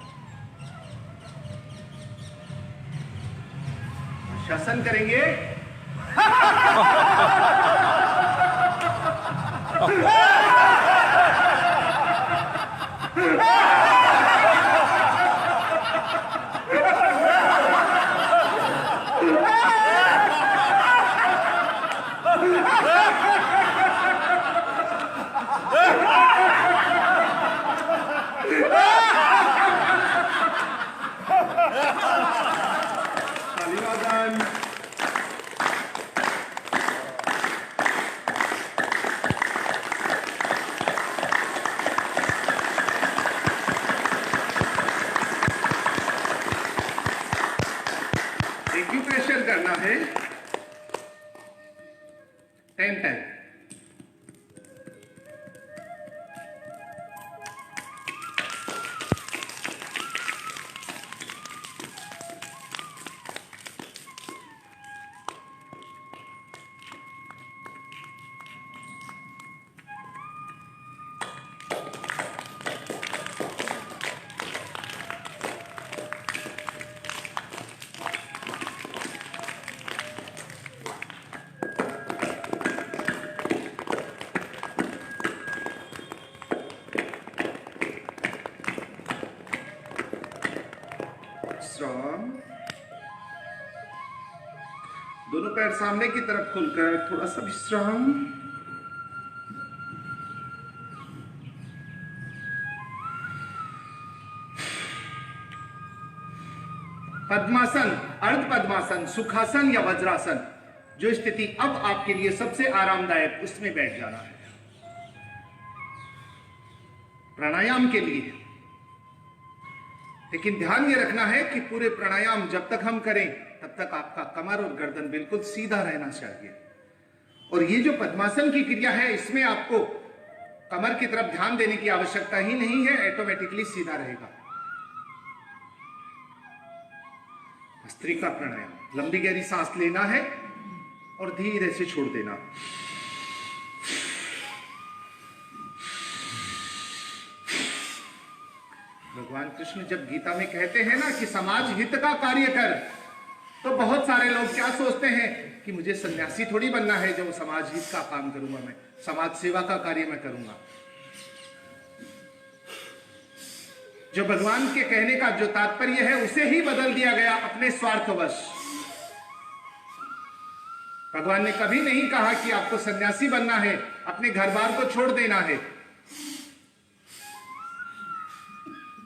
शासन करेंगे। एक्यूप्रेशर करना है 10 टाइम। विश्राम। दोनों पैर सामने की तरफ खुलकर थोड़ा सा विश्राम। पद्मासन, अर्ध पद्मासन, सुखासन या वज्रासन, जो स्थिति अब आपके लिए सबसे आरामदायक, उसमें बैठ जाना है। प्राणायाम के लिए, लेकिन ध्यान ये रखना है कि पूरे प्राणायाम जब तक हम करें तब तक आपका कमर और गर्दन बिल्कुल सीधा रहना चाहिए। और ये जो पद्मासन की क्रिया है, इसमें आपको कमर की तरफ ध्यान देने की आवश्यकता ही नहीं है, ऑटोमेटिकली सीधा रहेगा। भस्त्रिका प्राणायाम। लंबी गहरी सांस लेना है और धीरे से छोड़ देना। भगवान कृष्ण जब गीता में कहते हैं ना कि समाज हित का कार्य कर, तो बहुत सारे लोग क्या सोचते हैं कि मुझे सन्यासी थोड़ी बनना है जो समाज हित का काम करूंगा, मैं समाज सेवा का कार्य मैं करूंगा। जो भगवान के कहने का जो तात्पर्य है उसे ही बदल दिया गया अपने स्वार्थवश। भगवान ने कभी नहीं कहा कि आपको सन्यासी बनना है, अपने घर बार को छोड़ देना है।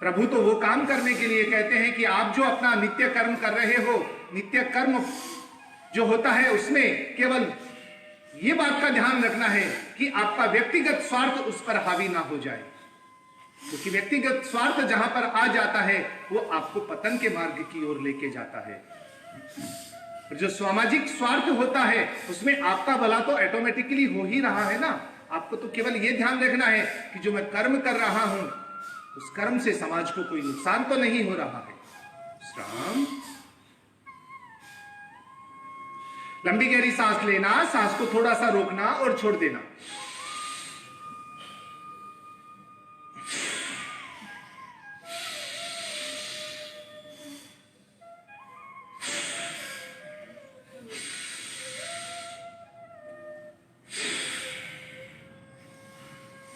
प्रभु तो वो काम करने के लिए कहते हैं कि आप जो अपना नित्य कर्म कर रहे हो, नित्य कर्म जो होता है उसमें केवल ये बात का ध्यान रखना है कि आपका व्यक्तिगत स्वार्थ उस पर हावी ना हो जाए, क्योंकि व्यक्तिगत स्वार्थ जहां पर आ जाता है वो आपको पतन के मार्ग की ओर लेके जाता है। और जो सामाजिक स्वार्थ होता है उसमें आपका भला तो ऑटोमेटिकली हो ही रहा है ना। आपको तो केवल ये ध्यान रखना है कि जो मैं कर्म कर रहा हूं उस कर्म से समाज को कोई नुकसान तो नहीं हो रहा है। श्राम। लंबी गहरी सांस लेना, सांस को थोड़ा सा रोकना और छोड़ देना।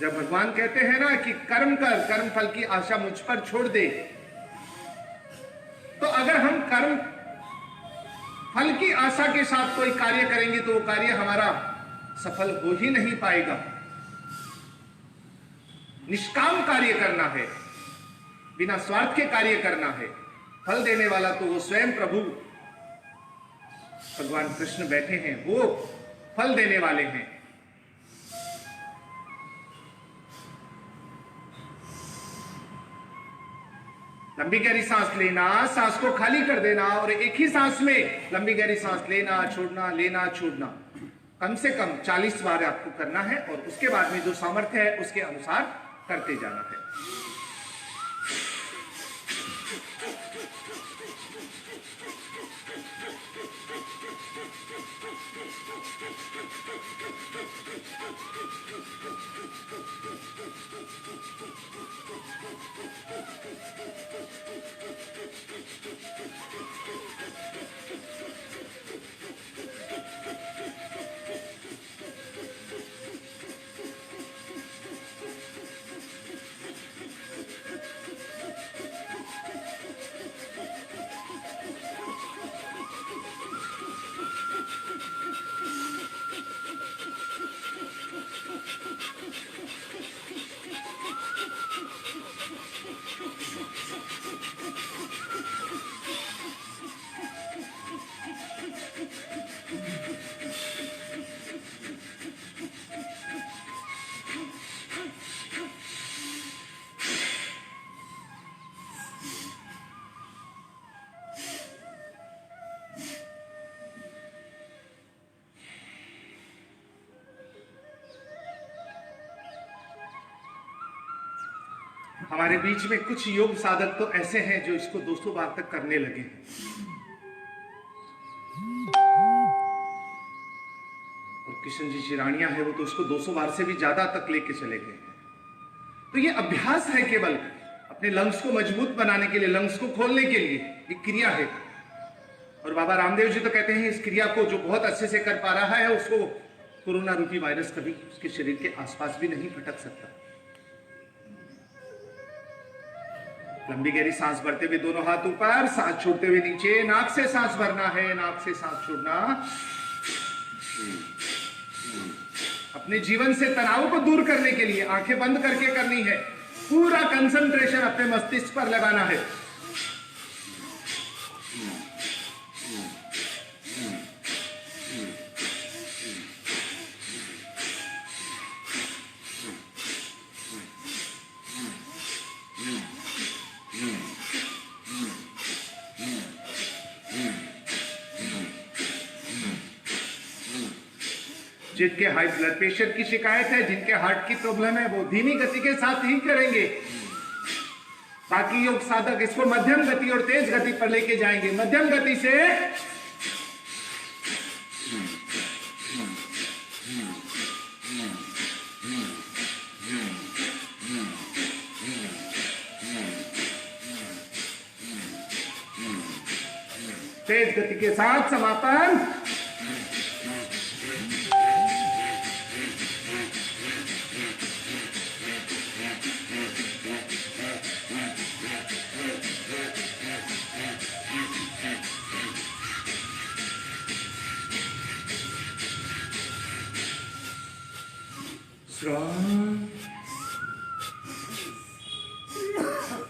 जब भगवान कहते हैं ना कि कर्म कर, कर्म फल की आशा मुझ पर छोड़ दे, तो अगर हम कर्म फल की आशा के साथ कोई कार्य करेंगे तो वो कार्य हमारा सफल हो ही नहीं पाएगा। निष्काम कार्य करना है, बिना स्वार्थ के कार्य करना है। फल देने वाला तो वो स्वयं प्रभु भगवान कृष्ण बैठे हैं, वो फल देने वाले हैं। लंबी गहरी सांस लेना, सांस को खाली कर देना और एक ही सांस में लंबी गहरी सांस लेना छोड़ना, लेना छोड़ना कम से कम 40 बार आपको करना है। और उसके बाद में जो सामर्थ्य है उसके अनुसार करते जाना है। हमारे बीच में कुछ योग साधक तो ऐसे हैं जो इसको 200 बार तक करने लगे हैं। और किशन जी चिरानिया है वो तो उसको 200 बार से भी ज्यादा तक लेके चले गए हैं। तो ये अभ्यास है, केवल अपने लंग्स को मजबूत बनाने के लिए, लंग्स को खोलने के लिए एक क्रिया है। और बाबा रामदेव जी तो कहते हैं इस क्रिया को जो बहुत अच्छे से कर पा रहा है उसको कोरोना रूपी वायरस कभी उसके शरीर के आसपास भी नहीं फटक सकता। लंबी गहरी सांस भरते हुए दोनों हाथ ऊपर, सांस छोड़ते हुए नीचे। नाक से सांस भरना है, नाक से सांस छोड़ना। अपने जीवन से तनाव को दूर करने के लिए आंखें बंद करके करनी है। पूरा कंसंट्रेशन अपने मस्तिष्क पर लगाना है। जिनके हाई ब्लड प्रेशर की शिकायत है, जिनके हार्ट की प्रॉब्लम है, वो धीमी गति के साथ ही करेंगे। बाकी योग साधक इसको मध्यम गति और तेज गति पर लेके जाएंगे। मध्यम गति से तेज गति के साथ समापन।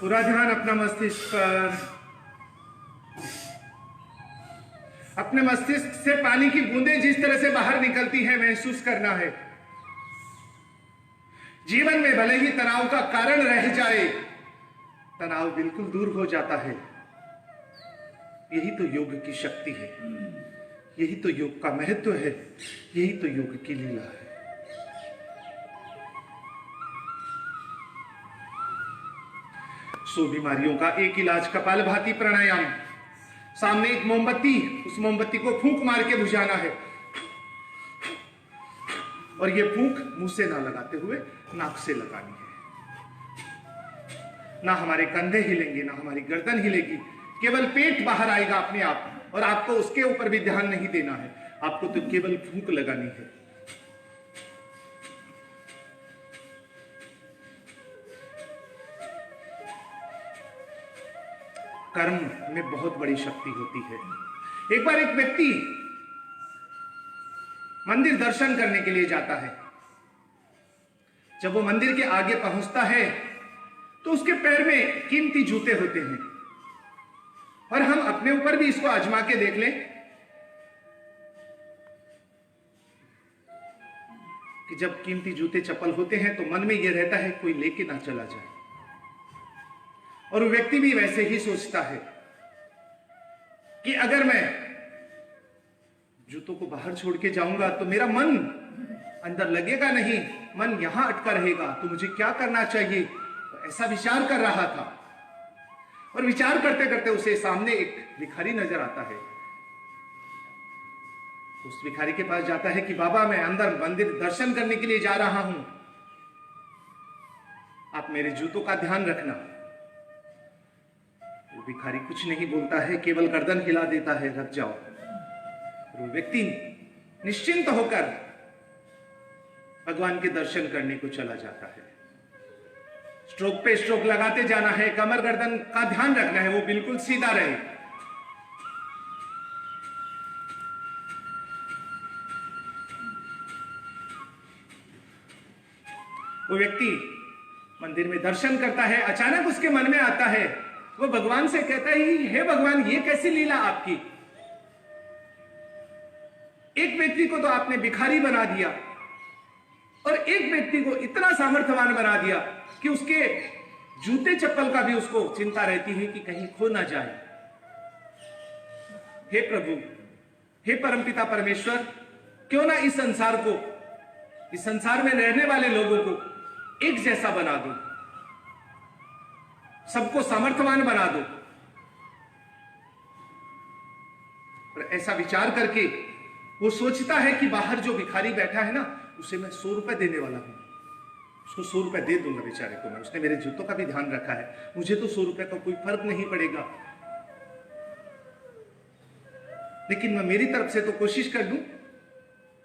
पूरा ध्यान अपना मस्तिष्क पर। अपने मस्तिष्क से पानी की बूंदें जिस तरह से बाहर निकलती है महसूस करना है। जीवन में भले ही तनाव का कारण रह जाए, तनाव बिल्कुल दूर हो जाता है। यही तो योग की शक्ति है, यही तो योग का महत्व है, यही तो योग की लीला है। सौ बीमारियों का एक इलाज कपालभाति प्राणायाम। सामने एक मोमबत्ती, उस मोमबत्ती को फूंक मार के बुझाना है और ये फूंक मुंह से ना लगाते हुए नाक से लगानी है। ना हमारे कंधे हिलेंगे, ना हमारी गर्दन हिलेगी, केवल पेट बाहर आएगा अपने आप और आपको उसके ऊपर भी ध्यान नहीं देना है, आपको तो केवल फूंक लगानी है। कर्म में बहुत बड़ी शक्ति होती है। एक बार एक व्यक्ति मंदिर दर्शन करने के लिए जाता है। जब वो मंदिर के आगे पहुंचता है तो उसके पैर में कीमती जूते होते हैं। और हम अपने ऊपर भी इसको आजमा के देख लें कि जब कीमती जूते चप्पल होते हैं तो मन में यह रहता है कोई लेके ना चला जाए। और वो व्यक्ति भी वैसे ही सोचता है कि अगर मैं जूतों को बाहर छोड़ के जाऊंगा तो मेरा मन अंदर लगेगा नहीं, मन यहां अटका रहेगा, तो मुझे क्या करना चाहिए। तो ऐसा विचार कर रहा था और विचार करते करते उसे सामने एक भिखारी नजर आता है। उस भिखारी के पास जाता है कि बाबा मैं अंदर मंदिर दर्शन करने के लिए जा रहा हूं, आप मेरे जूतों का ध्यान रखना। वो भिखारी कुछ नहीं बोलता है, केवल गर्दन हिला देता है, रख जाओ। वो व्यक्ति निश्चिंत होकर भगवान के दर्शन करने को चला जाता है। स्ट्रोक पे स्ट्रोक लगाते जाना है, कमर गर्दन का ध्यान रखना है, वो बिल्कुल सीधा रहे। वो व्यक्ति मंदिर में दर्शन करता है, अचानक उसके मन में आता है, वो भगवान से कहता है हे भगवान ये कैसी लीला आपकी। एक व्यक्ति को तो आपने भिखारी बना दिया और एक व्यक्ति को इतना सामर्थ्यवान बना दिया कि उसके जूते चप्पल का भी उसको चिंता रहती है कि कहीं खो ना जाए। हे प्रभु, हे परमपिता परमेश्वर, क्यों ना इस संसार को, इस संसार में रहने वाले लोगों को एक जैसा बना दो, सबको सामर्थ्यवान बना दो। और ऐसा विचार करके वो सोचता है कि बाहर जो भिखारी बैठा है ना, उसे मैं 100 रुपए देने वाला हूं, उसको 100 रुपए दे दूंगा बेचारे को मैं। उसने मेरे जूतों का भी ध्यान रखा है, मुझे तो 100 रुपए का कोई फर्क नहीं पड़ेगा, लेकिन मैं मेरी तरफ से तो कोशिश कर लूं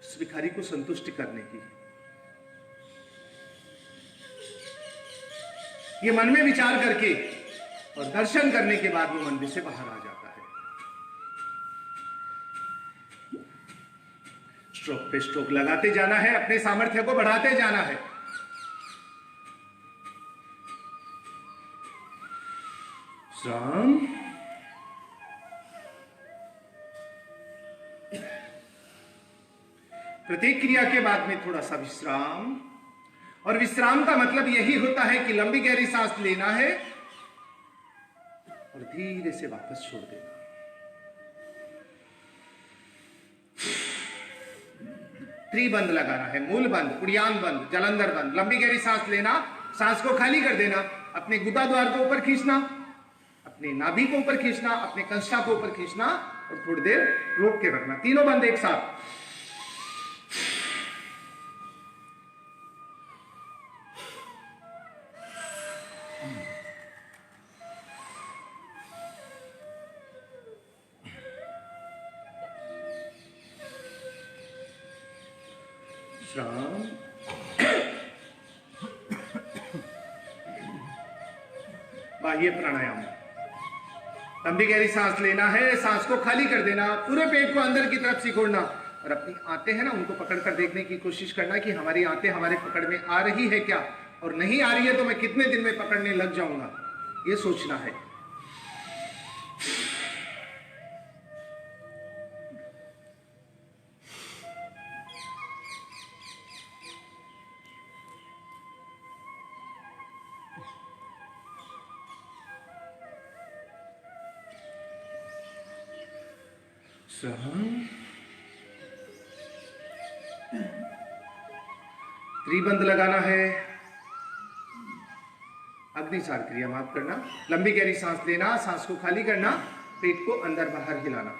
उस भिखारी को संतुष्ट करने की। ये मन में विचार करके और दर्शन करने के बाद वो मंदिर से बाहर आ जाता है। स्ट्रोक पे स्ट्रोक लगाते जाना है, अपने सामर्थ्य को बढ़ाते जाना है। विश्राम। प्रत्येक क्रिया के बाद में थोड़ा सा विश्राम। और विश्राम का मतलब यही होता है कि लंबी गहरी सांस लेना है और धीरे से वापस छोड़ देना। त्रिबंध लगाना है, मूल बंद, कुड़ियान बंद, जलंधर बंद। लंबी गहरी सांस लेना, सांस को खाली कर देना, अपने गुदा द्वार को ऊपर खींचना, अपने नाभि को ऊपर खींचना, अपने कंष्ठा को ऊपर खींचना और थोड़ी देर रोक के रखना। तीनों बंद एक साथ। श्राम। बाह्य प्राणायाम। लंबी गहरी सांस लेना है, सांस को खाली कर देना, पूरे पेट को अंदर की तरफ सिकोड़ना और अपनी आंतें हैं ना उनको पकड़ कर देखने की कोशिश करना कि हमारी आंतें हमारे पकड़ में आ रही है क्या, और नहीं आ रही है तो मैं कितने दिन में पकड़ने लग जाऊंगा, ये सोचना है। त्रिबंध लगाना है। अग्निसार क्रिया माफ करना। लंबी गहरी सांस लेना, सांस को खाली करना, पेट को अंदर बाहर हिलाना।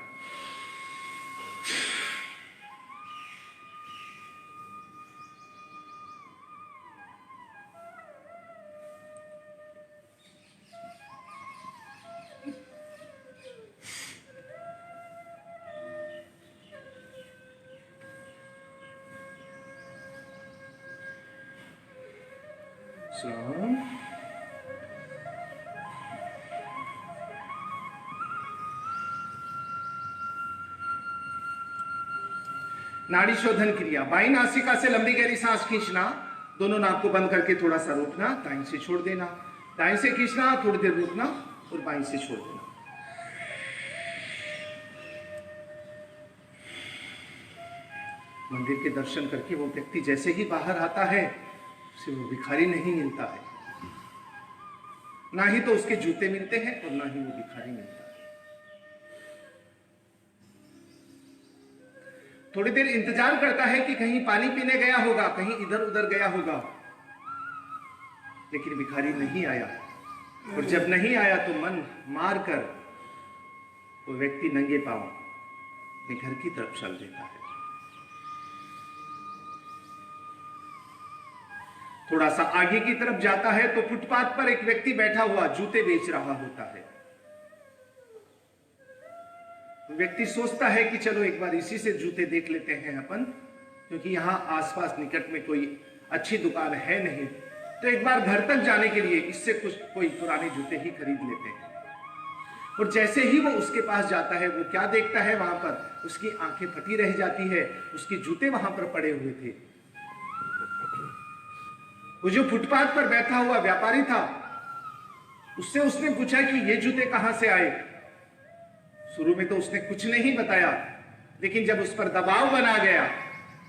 नाड़ी शोधन क्रिया। बाईं नासिका से लंबी गहरी सांस खींचना, दोनों नाक को बंद करके थोड़ा सा रोकना, दाईं से छोड़ देना, दाईं से खींचना, थोड़ी देर रोकना और बाईं से छोड़ देना। मंदिर के दर्शन करके वो व्यक्ति जैसे ही बाहर आता है उसे वो भिखारी नहीं मिलता है, ना ही तो उसके जूते मिलते हैं और ना ही वो भिखारी मिलता है। थोड़ी देर इंतजार करता है कि कहीं पानी पीने गया होगा, कहीं इधर उधर गया होगा, लेकिन भिखारी नहीं आया। और जब नहीं आया तो मन मार कर वो व्यक्ति नंगे पांव अपने घर की तरफ चल देता है। थोड़ा सा आगे की तरफ जाता है तो फुटपाथ पर एक व्यक्ति बैठा हुआ जूते बेच रहा होता है। व्यक्ति सोचता है कि चलो एक बार इसी से जूते देख लेते हैं अपन, क्योंकि यहां आसपास निकट में कोई अच्छी दुकान है नहीं, तो एक बार घर तक जाने के लिए इससे कुछ कोई पुराने जूते ही खरीद लेते हैं। और जैसे ही वो उसके पास जाता है, वो क्या देखता है, वहां पर उसकी आंखें फटी रह जाती है, उसके जूते वहां पर पड़े हुए थे। वो जो फुटपाथ पर बैठा हुआ व्यापारी था, उससे उसने पूछा कि ये जूते कहां से आए। शुरू में तो उसने कुछ नहीं बताया, लेकिन जब उस पर दबाव बना गया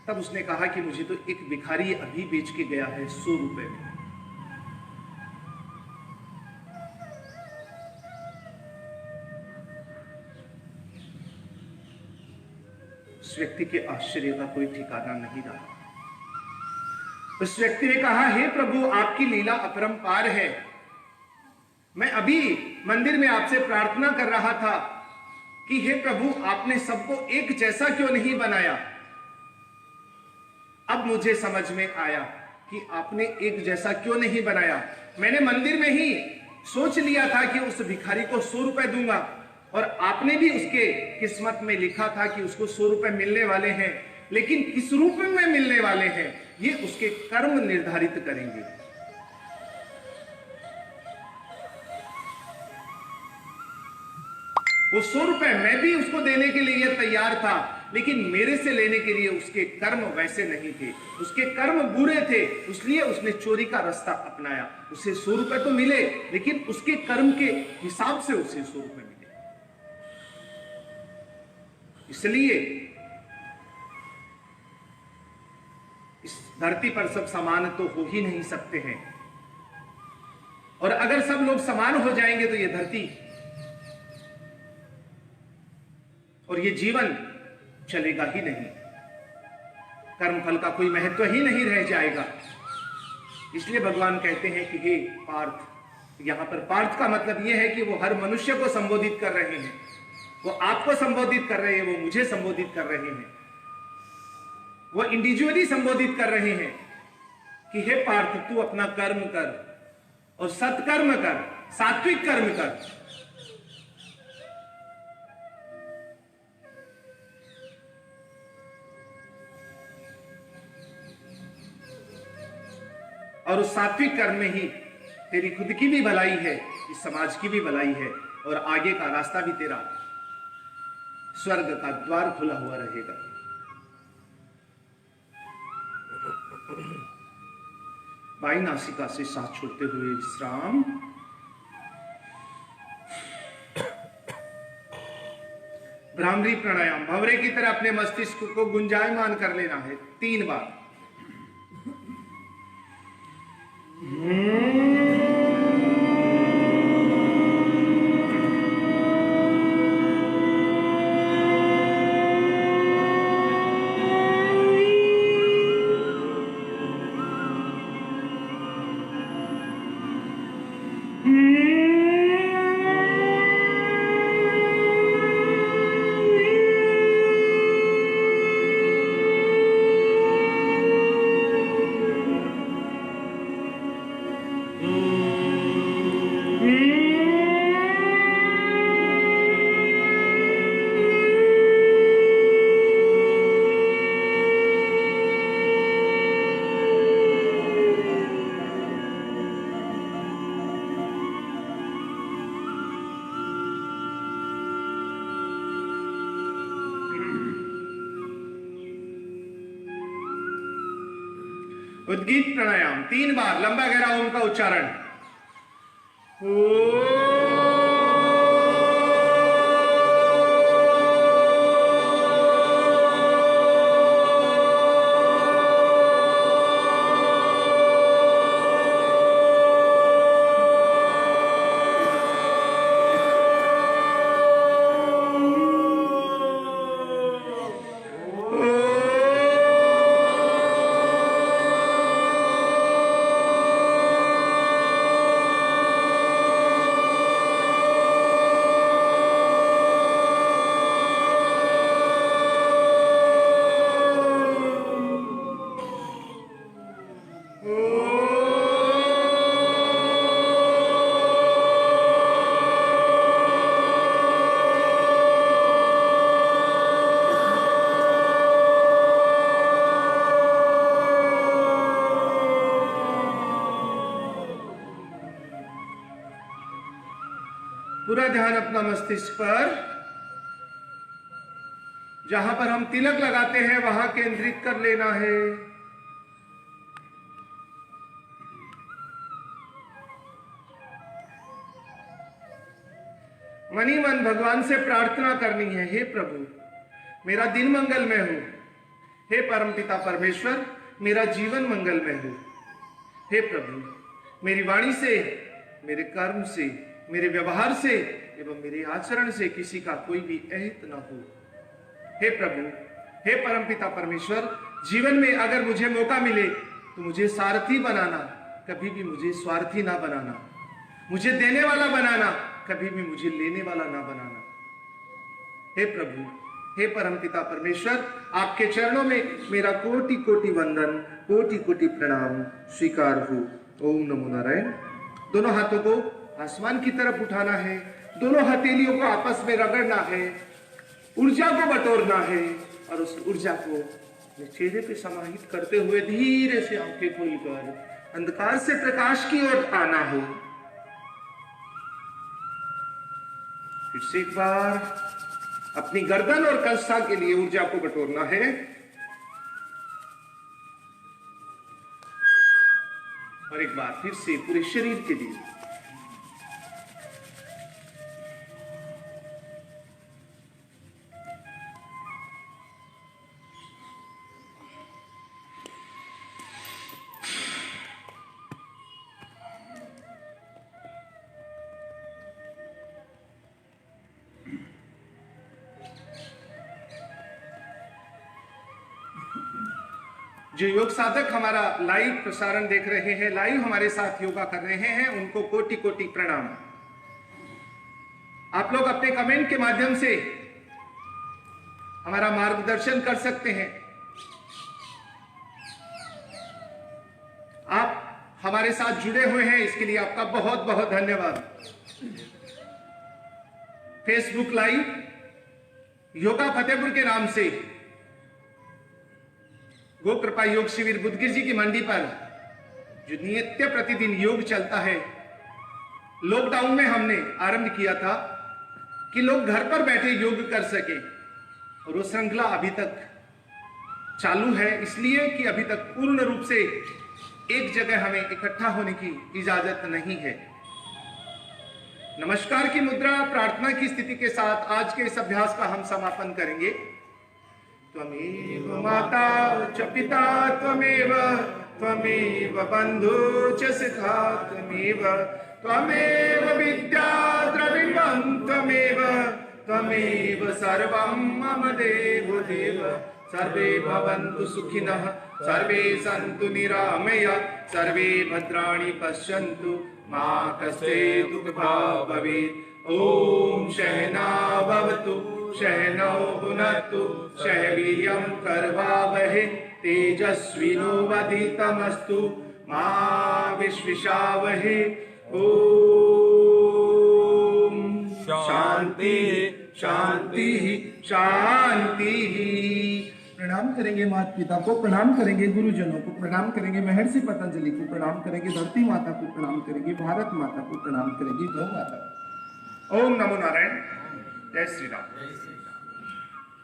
तब उसने कहा कि मुझे तो एक भिखारी अभी बेच के गया है 100 रुपए में। उस व्यक्ति के आश्चर्य का कोई ठिकाना नहीं रहा। उस व्यक्ति ने कहा, हे प्रभु, आपकी लीला अपरंपार है। मैं अभी मंदिर में आपसे प्रार्थना कर रहा था कि हे प्रभु, आपने सबको एक जैसा क्यों नहीं बनाया। अब मुझे समझ में आया कि आपने एक जैसा क्यों नहीं बनाया। मैंने मंदिर में ही सोच लिया था कि उस भिखारी को 100 रुपए दूंगा, और आपने भी उसके किस्मत में लिखा था कि उसको 100 रुपए मिलने वाले हैं, लेकिन किस रूप में मिलने वाले हैं ये उसके कर्म निर्धारित करेंगे। वो 100 रुपए मैं भी उसको देने के लिए तैयार था, लेकिन मेरे से लेने के लिए उसके कर्म वैसे नहीं थे, उसके कर्म बुरे थे, इसलिए उसने चोरी का रास्ता अपनाया। उसे 100 रुपए तो मिले, लेकिन उसके कर्म के हिसाब से उसे 100 रुपए मिले। इसलिए इस धरती पर सब समान तो हो ही नहीं सकते हैं, और अगर सब लोग समान हो जाएंगे तो ये धरती और ये जीवन चलेगा ही नहीं, कर्मफल का कोई महत्व ही नहीं रह जाएगा। इसलिए भगवान कहते हैं कि हे पार्थ, यहां पर पार्थ का मतलब यह है कि वो हर मनुष्य को संबोधित कर रहे हैं, वो आपको संबोधित कर रहे हैं, वो मुझे संबोधित कर रहे हैं, वो इंडिविजुअली संबोधित कर रहे हैं कि हे पार्थ, तू अपना कर्म कर और सत्कर्म कर, सात्विक कर्म कर। और उस सात्विक कर्म में ही तेरी खुद की भी भलाई है, इस समाज की भी भलाई है, और आगे का रास्ता भी तेरा स्वर्ग का द्वार खुला हुआ रहेगा। बाई नासिका से सांस छोड़ते हुए विश्राम। भ्रामरी प्राणायाम, भंवरे की तरह अपने मस्तिष्क को गुंजायमान कर लेना है 3 बार। उद्गीत प्राणायाम 3 बार लंबा गहरा ओम का उच्चारण। पूरा ध्यान अपना मस्तिष्क पर, जहां पर हम तिलक लगाते हैं वहां केंद्रित कर लेना है। मनी मन भगवान से प्रार्थना करनी है, हे प्रभु मेरा दिन मंगलमय हो, हे परमपिता परमेश्वर मेरा जीवन मंगलमय हो, हे प्रभु मेरी वाणी से, मेरे कर्म से, मेरे व्यवहार से एवं मेरे आचरण से किसी का कोई भी अहित न हो। हे प्रभु, हे परमपिता परमेश्वर, जीवन में अगर मुझे मौका मिले तो मुझे सारथी बनाना, कभी भी मुझे स्वार्थी ना बनाना, मुझे देने वाला बनाना, कभी भी मुझे लेने वाला ना बनाना। हे प्रभु, हे परमपिता परमेश्वर, आपके चरणों में मेरा कोटि कोटि वंदन, कोटि कोटि प्रणाम स्वीकार हो। ओम नमो नारायण। दोनों हाथों को आसमान की तरफ उठाना है, दोनों हथेलियों को आपस में रगड़ना है, ऊर्जा को बटोरना है और उस ऊर्जा को अपने चेहरे पे समाहित करते हुए धीरे से आंखें खोलकर अंधकार से प्रकाश की ओर आना है। फिर से एक बार अपनी गर्दन और कंसा के लिए ऊर्जा को बटोरना है और एक बार फिर से पूरे शरीर के लिए। जो योग साधक हमारा लाइव प्रसारण देख रहे हैं, लाइव हमारे साथ योगा कर रहे हैं, उनको कोटि कोटि प्रणाम। आप लोग अपने कमेंट के माध्यम से हमारा मार्गदर्शन कर सकते हैं। आप हमारे साथ जुड़े हुए हैं, इसके लिए आपका बहुत बहुत धन्यवाद। फेसबुक लाइव योगा फतेहपुर के नाम से गो कृपा योग शिविर बुद्धगिर जी की मंडी पर जो नित्य प्रतिदिन योग चलता है, लॉकडाउन में हमने आरंभ किया था कि लोग घर पर बैठे योग कर सके, और वो श्रृंखला अभी तक चालू है, इसलिए कि अभी तक पूर्ण रूप से एक जगह हमें इकट्ठा होने की इजाजत नहीं है। नमस्कार की मुद्रा प्रार्थना की स्थिति के साथ आज के इस अभ्यास का हम समापन करेंगे। त्वमेव माता च पिता त्वमेव, त्वमेव बंधु च सखा त्वमेव, त्वमेव विद्या द्रविणं त्वमेव, त्वमेव सर्वं मम देव देव। सर्वे भवन्तु सुखिनः, सर्वे सन्तु निरामया, सर्वे भद्राणि पश्यन्तु, मा कश्चित् दुःखभाग् भवेत्। ॐ सहना भवतु, सहनौ भुनक्तु, सह वीर्यं करवावहै, तेजस्विनोवधीतमस्तु मा विद्विषावहै। ॐ शांति शांति शांति। प्रणाम करेंगे माता पिता को, प्रणाम करेंगे गुरुजनों को, प्रणाम करेंगे महर्षि पतंजलि को, प्रणाम करेंगे धरती माता को, प्रणाम करेंगे भारत माता को, प्रणाम करेंगे गौ माता को। ओम नमो नारायण। जय श्री राम।